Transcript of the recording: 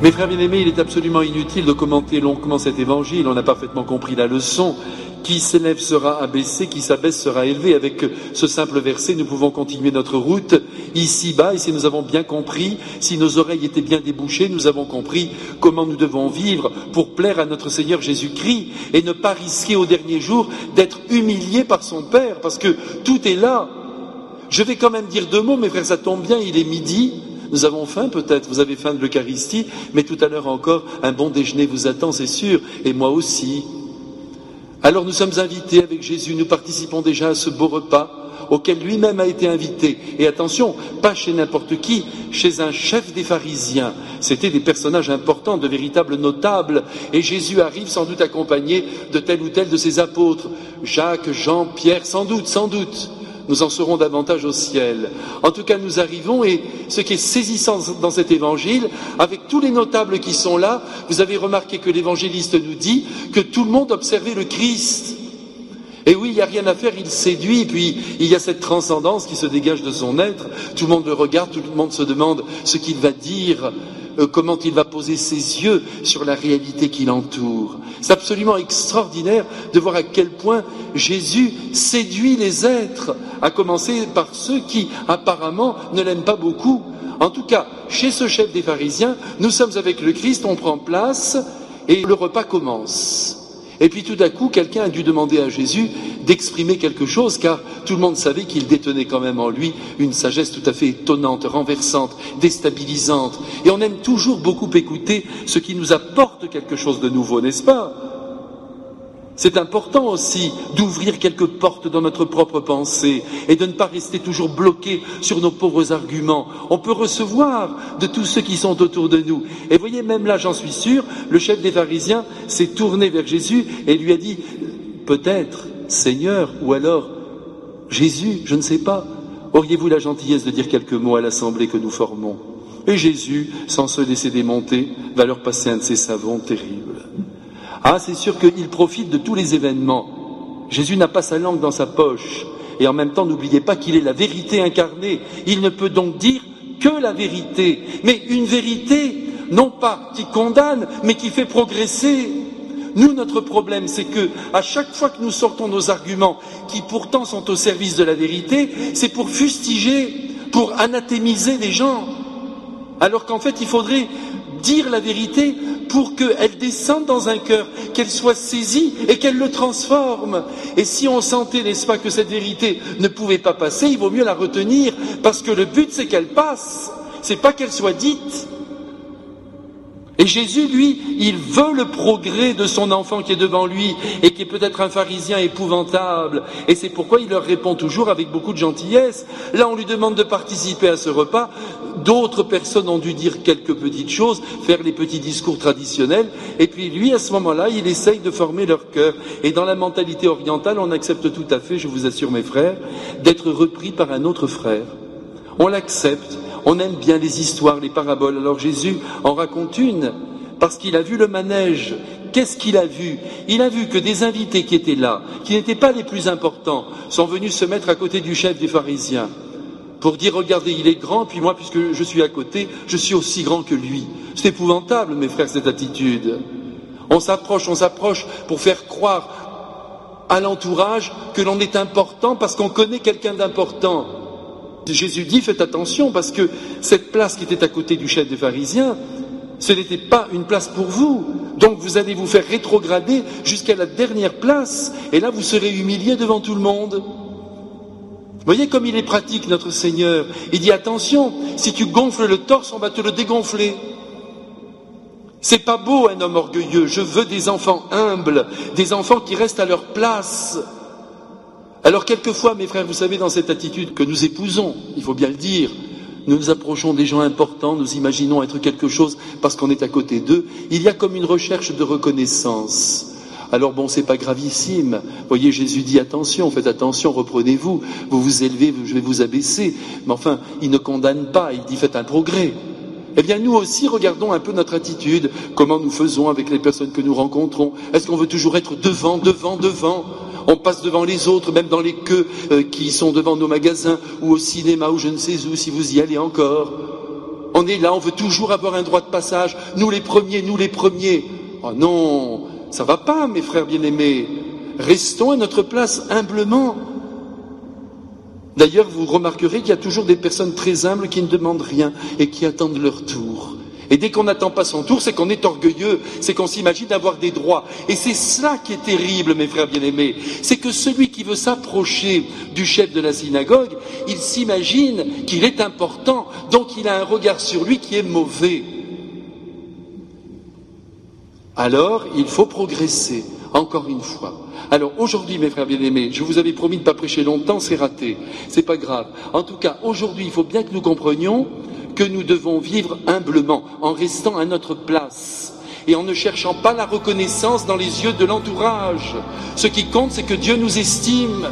Mes frères bien-aimés, il est absolument inutile de commenter longuement cet évangile, on a parfaitement compris la leçon. Qui s'élève sera abaissé, qui s'abaisse sera élevé. Avec ce simple verset, nous pouvons continuer notre route ici-bas, et si nous avons bien compris, si nos oreilles étaient bien débouchées, nous avons compris comment nous devons vivre pour plaire à notre Seigneur Jésus-Christ et ne pas risquer au dernier jour d'être humilié par son Père, parce que tout est là. Je vais quand même dire 2 mots, mes frères, ça tombe bien, il est midi. Nous avons faim peut-être, vous avez faim de l'Eucharistie, mais tout à l'heure encore, un bon déjeuner vous attend, c'est sûr, et moi aussi. Alors nous sommes invités avec Jésus, nous participons déjà à ce beau repas auquel lui-même a été invité. Et attention, pas chez n'importe qui, chez un chef des pharisiens. C'était des personnages importants, de véritables notables. Et Jésus arrive sans doute accompagné de tel ou tel de ses apôtres. Jacques, Jean, Pierre, sans doute. Nous en saurons davantage au ciel. En tout cas, nous arrivons, et ce qui est saisissant dans cet évangile, avec tous les notables qui sont là, vous avez remarqué que l'évangéliste nous dit que tout le monde observait le Christ. Et oui, il n'y a rien à faire, il séduit, puis il y a cette transcendance qui se dégage de son être. Tout le monde le regarde, tout le monde se demande ce qu'il va dire, comment il va poser ses yeux sur la réalité qui l'entoure. C'est absolument extraordinaire de voir à quel point Jésus séduit les êtres, à commencer par ceux qui apparemment ne l'aiment pas beaucoup. En tout cas, chez ce chef des pharisiens, nous sommes avec le Christ, on prend place et le repas commence. Et puis tout à coup, quelqu'un a dû demander à Jésus d'exprimer quelque chose, car tout le monde savait qu'il détenait quand même en lui une sagesse tout à fait étonnante, renversante, déstabilisante. Et on aime toujours beaucoup écouter ce qui nous apporte quelque chose de nouveau, n'est-ce pas ? C'est important aussi d'ouvrir quelques portes dans notre propre pensée et de ne pas rester toujours bloqué sur nos pauvres arguments. On peut recevoir de tous ceux qui sont autour de nous. Et voyez, même là, j'en suis sûr, le chef des pharisiens s'est tourné vers Jésus et lui a dit « Peut-être, Seigneur, ou alors Jésus, je ne sais pas, auriez-vous la gentillesse de dire quelques mots à l'assemblée que nous formons ?» Et Jésus, sans se laisser démonter, va leur passer un de ces savons terribles. Ah, c'est sûr qu'il profite de tous les événements. Jésus n'a pas sa langue dans sa poche. Et en même temps, n'oubliez pas qu'il est la vérité incarnée. Il ne peut donc dire que la vérité. Mais une vérité, non pas qui condamne, mais qui fait progresser. Nous, notre problème, c'est que, à chaque fois que nous sortons nos arguments, qui pourtant sont au service de la vérité, c'est pour fustiger, pour anathémiser les gens. Alors qu'en fait, il faudrait dire la vérité pour qu'elle descende dans un cœur, qu'elle soit saisie et qu'elle le transforme. Et si on sentait, n'est-ce pas, que cette vérité ne pouvait pas passer, il vaut mieux la retenir, parce que le but c'est qu'elle passe, c'est pas qu'elle soit dite. Et Jésus, lui, il veut le progrès de son enfant qui est devant lui et qui est peut-être un pharisien épouvantable. Et c'est pourquoi il leur répond toujours avec beaucoup de gentillesse. Là, on lui demande de participer à ce repas. D'autres personnes ont dû dire quelques petites choses, faire les petits discours traditionnels. Et puis lui, à ce moment-là, il essaye de former leur cœur. Et dans la mentalité orientale, on accepte tout à fait, je vous assure mes frères, d'être repris par un autre frère. On l'accepte. On aime bien les histoires, les paraboles. Alors Jésus en raconte une, parce qu'il a vu le manège. Qu'est-ce qu'il a vu ? Il a vu que des invités qui étaient là, qui n'étaient pas les plus importants, sont venus se mettre à côté du chef des pharisiens, pour dire, regardez, il est grand, puis moi, puisque je suis à côté, je suis aussi grand que lui. C'est épouvantable, mes frères, cette attitude. On s'approche pour faire croire à l'entourage que l'on est important parce qu'on connaît quelqu'un d'important. Jésus dit, faites attention, parce que cette place qui était à côté du chef des pharisiens, ce n'était pas une place pour vous. Donc vous allez vous faire rétrograder jusqu'à la dernière place, et là vous serez humilié devant tout le monde. Vous voyez comme il est pratique, notre Seigneur. Il dit, attention, si tu gonfles le torse, on va te le dégonfler. C'est pas beau un homme orgueilleux, je veux des enfants humbles, des enfants qui restent à leur place. Alors quelquefois, mes frères, vous savez, dans cette attitude que nous épousons, il faut bien le dire, nous nous approchons des gens importants, nous imaginons être quelque chose parce qu'on est à côté d'eux, il y a comme une recherche de reconnaissance. Alors bon, c'est pas gravissime. Voyez, Jésus dit attention, faites attention, reprenez-vous, vous vous élevez, je vais vous abaisser. Mais enfin, il ne condamne pas, il dit faites un progrès. Eh bien, nous aussi, regardons un peu notre attitude, comment nous faisons avec les personnes que nous rencontrons. Est-ce qu'on veut toujours être devant ? On passe devant les autres, même dans les queues qui sont devant nos magasins, ou au cinéma, ou je ne sais où, si vous y allez encore. On est là, on veut toujours avoir un droit de passage. Nous les premiers, nous les premiers. Oh non, ça va pas, mes frères bien-aimés. Restons à notre place humblement. D'ailleurs, vous remarquerez qu'il y a toujours des personnes très humbles qui ne demandent rien et qui attendent leur tour. Et dès qu'on n'attend pas son tour, c'est qu'on est orgueilleux, c'est qu'on s'imagine avoir des droits. Et c'est cela qui est terrible, mes frères bien-aimés. C'est que celui qui veut s'approcher du chef de la synagogue, il s'imagine qu'il est important, donc il a un regard sur lui qui est mauvais. Alors, il faut progresser, encore une fois. Alors aujourd'hui, mes frères bien-aimés, je vous avais promis de ne pas prêcher longtemps, c'est raté, c'est pas grave. En tout cas, aujourd'hui, il faut bien que nous comprenions que nous devons vivre humblement, en restant à notre place et en ne cherchant pas la reconnaissance dans les yeux de l'entourage. Ce qui compte, c'est que Dieu nous estime.